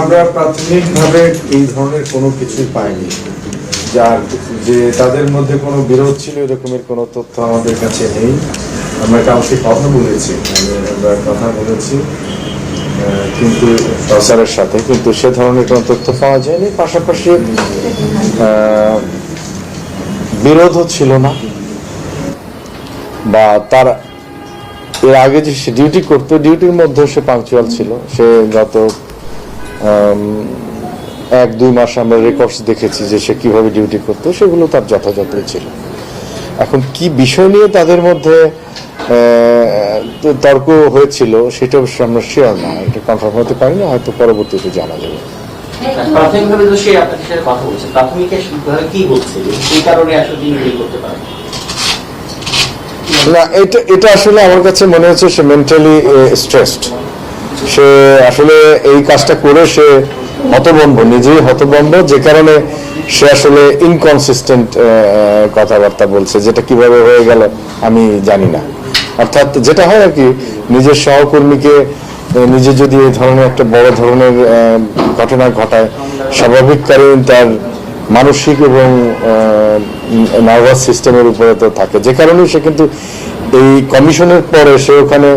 আমরা প্রাথমিকভাবে এই ধরনের কোনো কিছুই পাইনি, যার যে তাদের মধ্যে কোনো বিরোধ ছিল এরকমের কোনো তথ্য আমাদের কাছে নেই। আমরা কাউকে কথা বলেছি, আমরা কথা বলেছি কিন্তু প্রচারের সাথে, কিন্তু সে ধরনের কোনো তথ্য পাওয়া যায়নি। পাশাপাশি বিরোধও ছিল না, বা তার এর আগে যে সে ডিউটি করতো ডিউটির মধ্যে সে পাংচুয়াল ছিল। সে গত 1-2 মাস আমরা রেকর্ডস দেখেছি যে সে কিভাবে ডিউটি করতো, সেগুলো তার যথাযথই ছিল। এখন কি বিষয় নিয়ে তাদের মধ্যে তর্ক হয়েছিল সেটা অবশ্য আমরা শিওর না, এটা কনফার্ম হতে পারি না, হয়তো পরবর্তীতে জানা যাবে। প্রাথমিকভাবে তো সে আপনাদের সাথে কথা বলছে, প্রাথমিকভাবে কি বলছে এই কারণে আসলে তিনি ডিল করতে পারেন না, এটা আসলে আমার কাছে মনে হচ্ছে সে মেন্টালি স্ট্রেসড। সে আসলে এই কাজটা করে সে হতভম্ব, নিজেই হতভম্ব, যে কারণে সে আসলে ইনকনসিস্টেন্ট কথাবার্তা বলছে, যেটা কিভাবে হয়ে গেল আমি জানি না। অর্থাৎ যেটা হয় আর কি, নিজের সহকর্মীকে নিজে যদি এই ধরনের একটা বড় ধরনের ঘটনা ঘটায়, স্বাভাবিককালীন তার মানসিক এবং নার্ভাস সিস্টেমের উপরে তো থাকে, যে কারণে সে কিন্তু এই কমিশনের পরে সে ওখানে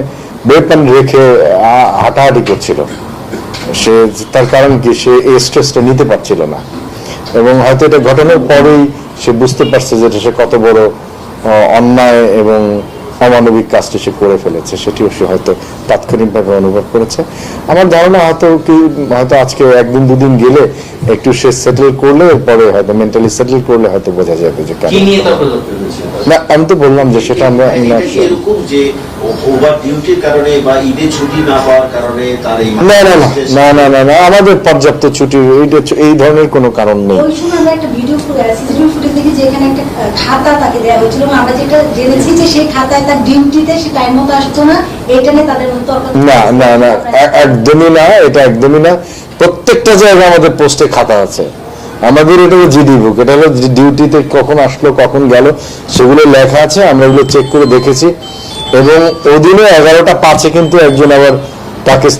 ওয়েপন রেখে হাঁটাহাঁটি করছিল। সে তার কারণ কি, সে এই স্ট্রেসটা নিতে পারছিল না, এবং হয়তো এটা ঘটনার পরেই সে বুঝতে পারছে যে সে কত বড় অন্যায় এবং অমানবিক কাজটি সে করে ফেলেছে, সেটিও সে হয়তো তাৎক্ষণিকভাবে অনুভব করেছে। আমার ধারণা হয়তো আজকে 1-2 দিন গেলে একটু সে সেটেল করলে, এরপরে হয়তো মেন্টালি সেটেল করলে হয়তো বোঝা যাবে যে না। আমি তো বললাম যে সেটা আমরা এরকম যে ওভার ডিউটির কারণে বা ঈদে ছুটি না পাওয়ার কারণে তার এই না আমাদের পর্যাপ্ত ছুটি এই ধরনের কোনো কারণ নেই। ওই সময় আমরা একটা ভিডিও ফুটেজ দেখি যেখানে একটা খাতা তাকে দেওয়া হয়েছিল, এবং আমরা যেটা জেনেছি যে সেই খাতায় তার ডিউটিতে সে টাইম মতো আসতো না, এটা নিয়ে তাদের মধ্যে না একদমই না, এটা একদমই না। প্রত্যেকটা জায়গায় আমাদের পোস্টে খাতা আছে আমাদের, এটা হলো জিডি বুক, এটা হলো ডিউটিতে কখন আসলো কখন গেল সেগুলো লেখা আছে, আমরা এগুলো চেক করে দেখেছি। এবং ওদিনে 11টা 5 কিন্তু একজন আবার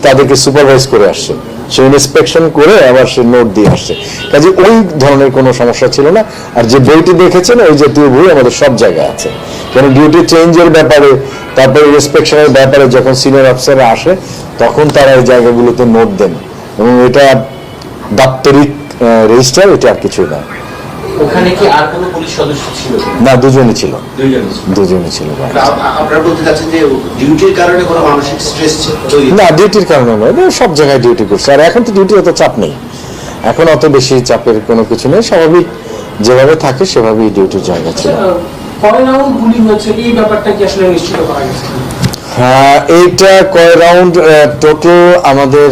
তাদেরকে সুপারভাইজ করে আসছে, সে ইন্সপেকশন করে আবার সে নোট দিয়ে আসছে, কাজে ওই ধরনের কোনো সমস্যা ছিল না। আর যে বইটি দেখেছেন ওই জাতীয় বই আমাদের সব জায়গায় আছে, কারণ ডিউটি চেঞ্জের ব্যাপারে, তারপরে ইন্সপেকশনের ব্যাপারে যখন সিনিয়র অফিসাররা আসে তখন তারা এই জায়গাগুলোতে নোট দেন, এবং এটা দাপ্তরিক রেজিস্টার, এটা আর কিছুই না। ওখানে কি আর কোনো পুলিশ সদস্য ছিল না? দুজনই ছিল। আপনারা বলতে চাচ্ছেন যে ডিউটির কারণে কোনো মানসিক স্ট্রেস না, ডিউটির কারণে নয়, সব জায়গায় ডিউটি করছে। আর এখন তো ডিউটি অত চাপ নেই, এখন অত বেশি চাপের কোনো কিছু নেই, স্বাভাবিক যেভাবে থাকে সেভাবেই ডিউটির জায়গা ছিল। হ্যাঁ, এইটা কয় রাউন্ড টোটাল আমাদের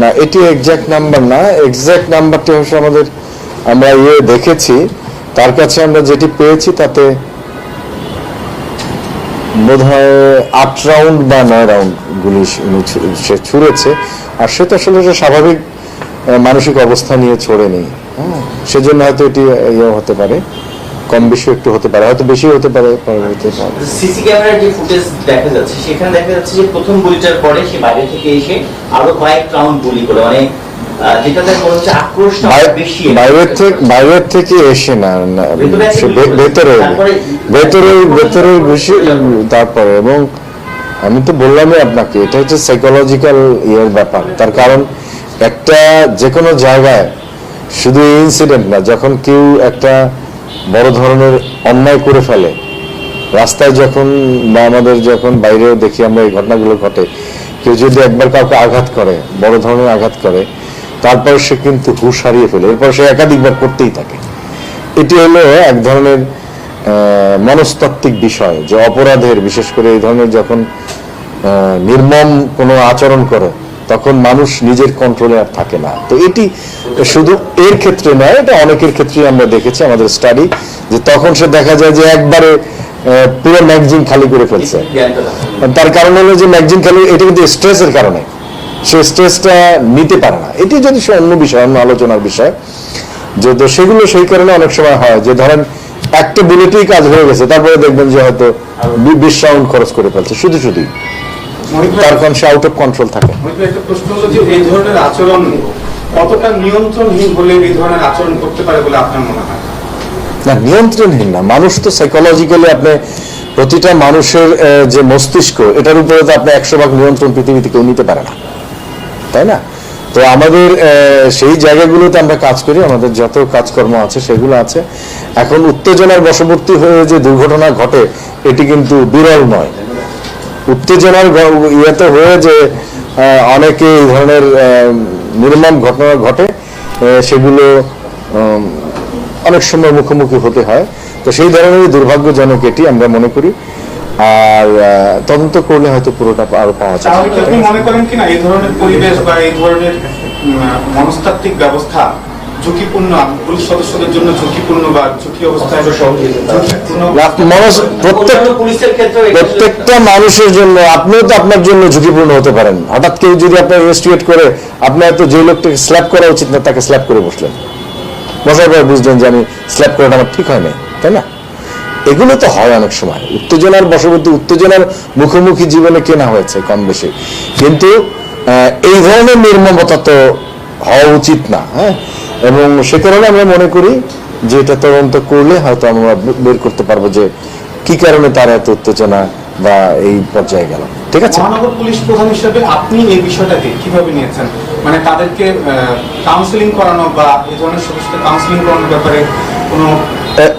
না, এটি এক্সাক্ট নাম্বার না। এক্সাক্ট নাম্বারটি হচ্ছে আমরা দেখেছি, তার কাছে আমরা যেটি পেয়েছি তাতে বোধহয় 8 রাউন্ড বা 9 রাউন্ড গুলি সে ছুঁড়েছে। আর সেটা আসলে স্বাভাবিক মানসিক অবস্থা নিয়ে ছোড়েনি, হ্যাঁ, সেজন্য হয়তো এটি হতে পারে, কম বেশি একটু হতে পারে, হয়তো বেশি হতে পারে। সিসি ক্যামেরার যে ফুটেজ দেখা যাচ্ছে সেখানে দেখা যাচ্ছে যে প্রথম গুলিটার পরে সে বাইরে থেকে এসে আরো কয়েক রাউন্ড গুলি করে, মানে যেটাতে মনে হচ্ছে আক্রোশটা বেশি বাইরের থেকে এসে না, ভেতরে বেশি। তারপরে এবং আমি তো বললামই আপনাকে, এটা হচ্ছে সাইকোলজিক্যাল ব্যাপার। তার কারণ একটা যে কোনো জায়গায় শুধু ইনসিডেন্ট না, যখন কেউ একটা বড় ধরনের অন্যায় করে ফেলে রাস্তায়, যখন বা আমাদের যখন বাইরেও দেখি আমরা এই ঘটনাগুলো ঘটে, কেউ যদি একবার কাউকে আঘাত করে, বড় ধরনের আঘাত করে, তারপর সে কিন্তু হুঁশ হারিয়ে ফেলে, এরপর সে একাধিকবার করতেই থাকে। এটি হলো এক ধরনের মনস্তাত্ত্বিক বিষয়, যে অপরাধের, বিশেষ করে এই ধরনের যখন নির্মম কোনো আচরণ করে তখন মানুষ নিজের কন্ট্রোলে আর থাকে না। তো এটি শুধু এর ক্ষেত্রে নয়, এটা অনেকের ক্ষেত্রে আমরা দেখেছি আমাদের স্টাডি, যে তখন সে দেখা যায় যে একবারে পুরো ম্যাগজিন খালি করে ফেলছে। তার কারণ হলো যে ম্যাগজিন খালি, এটা কিন্তু স্ট্রেসের কারণে, সে স্ট্রেসটা নিতে পারে না। এটি যদি সে অন্য বিষয়, অন্য আলোচনার বিষয়, যে সেগুলো সেই কারণে অনেক সময় হয়, যে ধরেন একটা বুলেটেই কাজ হয়ে গেছে, তারপরে দেখবেন যে হয়তো 20 রাউন্ড খরচ করে ফেলছে শুধু শুধুই, তার কারণ সে আউট অফ কন্ট্রোল থাকে। একটা প্রশ্ন হলো যে এই ধরনের আচরণ কতটা নিয়ন্ত্রণহীন হলে এই ধরনের আচরণ করতে পারে বলে আপনার মনে হয়? না, নিয়ন্ত্রণহীন না, মানুষ তো সাইকোলজিক্যালি আপনি প্রতিটা মানুষের যে মস্তিষ্ক, এটার উপরে তো আপনি 100% নিয়ন্ত্রণ পৃথিবীতে কেউ নিতে পারে না, তাই না? তো আমাদের সেই জায়গাগুলোতে আমরা কাজ করি, আমাদের যত কাজকর্ম আছে সেগুলো আছে। এখন উত্তেজনার বশবর্তী হয়ে যে দুর্ঘটনা ঘটে এটি কিন্তু বিরল নয়। উত্তেজনার ইয়েতে হয়ে যে অনেকে এই ধরনের নির্মম ঘটনা ঘটে, সেগুলো অনেক সময় মুখোমুখি হতে হয়। তো সেই ধরনের দুর্ভাগ্যজনক এটি আমরা মনে করি, আর তদন্ত করলে হয়তো পুরোটা আরো পাওয়া যায়। তাহলে কি আপনি মনে করেন কিনা এই ধরনের পরিবেশ বা এই ধরনের মনস্তাত্ত্বিক ব্যবস্থা ঝুঁকিপূর্ণ, পুলিশ সদস্যদের জন্য ঝুঁকিপূর্ণ বা ঝুঁকি অবস্থায় পুলিশের ক্ষেত্রে প্রত্যেকটা মানুষের জন্য, আপনিও তো আপনার জন্য ঝুঁকিপূর্ণ হতে পারেন। হঠাৎ কেউ যদি আপনার ইনভেস্টিগেট করে, আপনার তো যে লোকটাকে স্ল্যাপ করা উচিত না তাকে স্ল্যাপ করে বসলেন, বসার পর বুঝলেন যে আমি স্ল্যাপ করাটা আমার ঠিক হয় না, তাই না? এগুলো তো হয় অনেক সময়, উত্তেজনার বশবর্তী, উত্তেজনার মুখোমুখি জীবনে কেনা হয়েছে কম বেশি, কিন্তু এই ধরনের নির্মমতা তো হওয়া উচিত না। হ্যাঁ, এবং সে কারণে আমরা মনে করি যে এটা তদন্ত করলে হয়তো আমরা বের করতে পারবো যে কি কারণে তার এত উত্তেজনা বা এই পর্যায়ে গেল। ঠিক আছে, মহানগর পুলিশ প্রধান হিসেবে আপনি এই বিষয়টাকে কিভাবে নিয়েছেন? মানে তাদেরকে কাউন্সিলিং করানো বা এই ধরনের সদস্যদের কাউন্সিলিং করানোর ব্যাপারে কোনো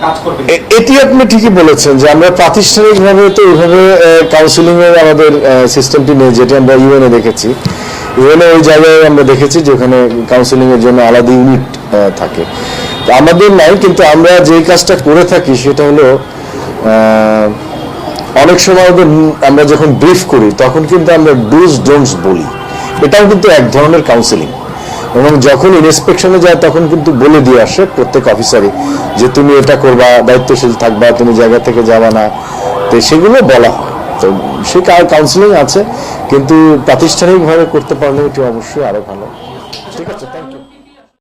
কাজ করবেন? এটি আপনি ঠিকই বলেছেন যে আমরা প্রাতিষ্ঠানিকভাবে তো এইভাবে কাউন্সিলিং এর আমাদের সিস্টেমটি নেই, যেটা আমরা ইউএনএ দেখেছি। ইউএনএ ওই জায়গায় আমরা দেখেছি যে ওখানে কাউন্সিলিং এর জন্য আলাদা ইউনিট থাকে, তো আমাদের নাই। কিন্তু আমরা যে কাজটা করে থাকি সেটা হলো অনেক সময় আমরা যখন ব্রিফ করি তখন কিন্তু আমরা ডুজ ডোন্টস বলি, এটাও কিন্তু এক ধরনের কাউন্সিলিং। এবং যখন ইন্সপেকশনে যায় তখন কিন্তু বলে দিয়ে আসে প্রত্যেক অফিসারই যে তুমি এটা করবা, দায়িত্বশীল থাকবা, তুমি জায়গা থেকে যাবা না, তো সেগুলো বলা হয়। তো সে কাউন্সিলিং আছে, কিন্তু প্রাতিষ্ঠানিকভাবে করতে পারলে এটি অবশ্যই আরো ভালো। ঠিক আছে, থ্যাংক ইউ।